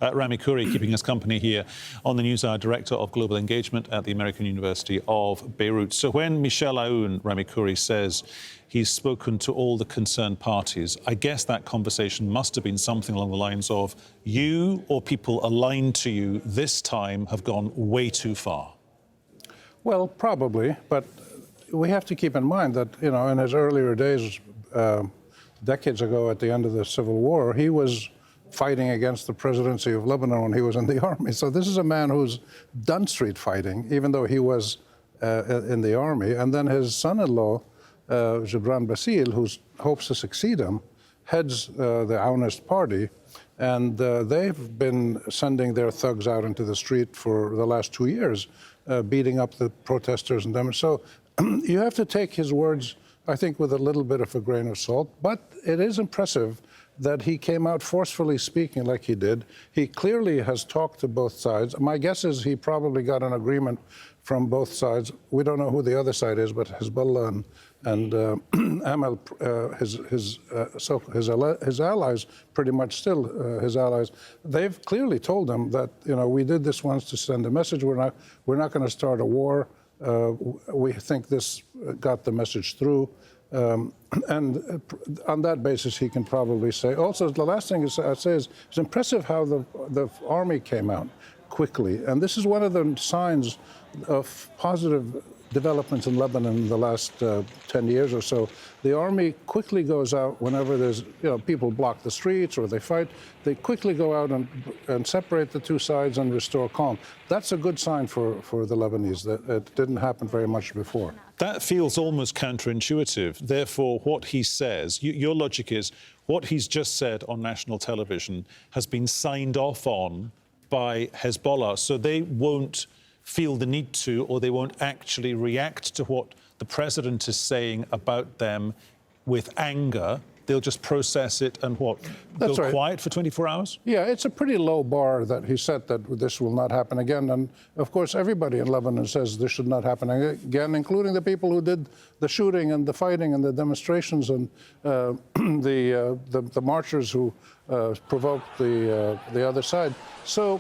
Rami Khouri keeping us company here on the News Hour, Director of Global Engagement at the American University of Beirut. So when Michel Aoun, Rami Khouri, says he's spoken to all the concerned parties, I guess that conversation must have been something along the lines of, you or people aligned to you this time have gone way too far. Well, probably, but we have to keep in mind that, you know, in his earlier days, decades ago at the end of the Civil War, he was fighting against the presidency of Lebanon when he was in the army. So this is a man who's done street fighting, even though he was in the army. And then his son-in-law, Gibran Bassil, who hopes to succeed him, heads the Aounist party. And they've been sending their thugs out into the street for the last 2 years, beating up the protesters and them. So you have to take his words, I think, with a little bit of a grain of salt. But it is impressive that he came out forcefully speaking like he did. He clearly has talked to both sides. My guess is he probably got an agreement from both sides. We don't know who the other side is, but Hezbollah and Amal, his allies, pretty much still his allies, they've clearly told him that, you know, we did this once to send a message. We're not going to start a war. We think this got the message through. And on that basis, he can probably say. Also, the last thing I'd say is it's impressive how the army came out quickly. And this is one of the signs of positive developments in Lebanon in the last 10 years or so. The army quickly goes out whenever there's, you know, people block the streets or they fight. They quickly go out and separate the two sides and restore calm. That's a good sign for the Lebanese. That it didn't happen very much before. That feels almost counterintuitive. Therefore, what he says, your logic is, what he's just said on national television has been signed off on by Hezbollah, so they won't feel the need to, or they won't actually react to what the president is saying about them with anger. They'll just process it and what? That's go right. Quiet for 24 hours? Yeah, it's a pretty low bar that he set that this will not happen again. And of course, everybody in Lebanon says this should not happen again, including the people who did the shooting and the fighting and the demonstrations and the marchers who provoked the other side. So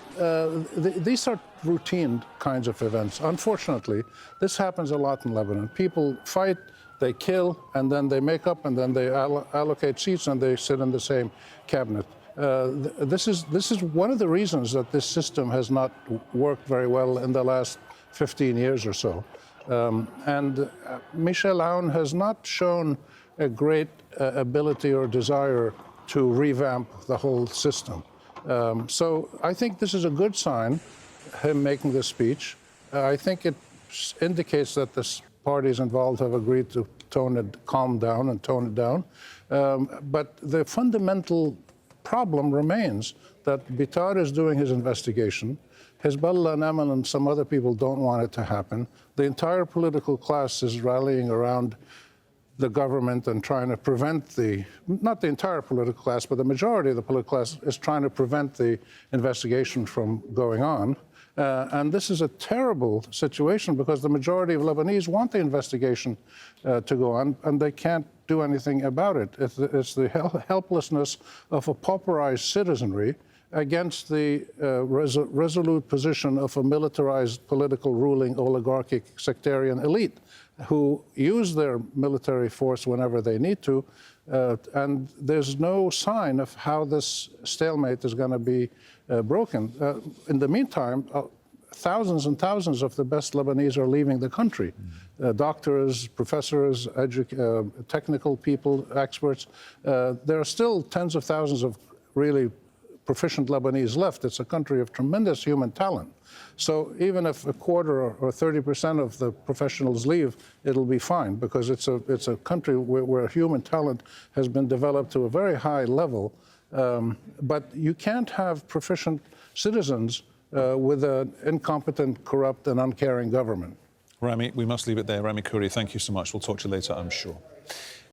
these are routine kinds of events. Unfortunately, this happens a lot in Lebanon. People fight, they kill, and then they make up, and then they allocate seats, and they sit in the same cabinet. This is one of the reasons that this system has not worked very well in the last 15 years or so. And Michel Aoun has not shown a great ability or desire to revamp the whole system. So I think this is a good sign, him making this speech. I think it indicates that the parties involved have agreed to calm down and tone it down. But the fundamental problem remains that Bitar is doing his investigation. Hezbollah and Amal and some other people don't want it to happen. The entire political class is rallying around the government and trying to prevent not the entire political class, but the majority of the political class is trying to prevent the investigation from going on. And this is a terrible situation because the majority of Lebanese want the investigation to go on, and they can't do anything about it. It's the helplessness of a pauperized citizenry against the resolute position of a militarized political ruling oligarchic sectarian elite who use their military force whenever they need to. And there's no sign of how this stalemate is going to be broken. In the meantime, thousands and thousands of the best Lebanese are leaving the country. Doctors, professors, technical people, experts. There are still tens of thousands of really proficient Lebanese left. It's a country of tremendous human talent. So even if a quarter or 30% of the professionals leave, it'll be fine because it's a country where human talent has been developed to a very high level. But you can't have proficient citizens with an incompetent, corrupt, and uncaring government. Rami, we must leave it there. Rami Khouri, thank you so much. We'll talk to you later, I'm sure.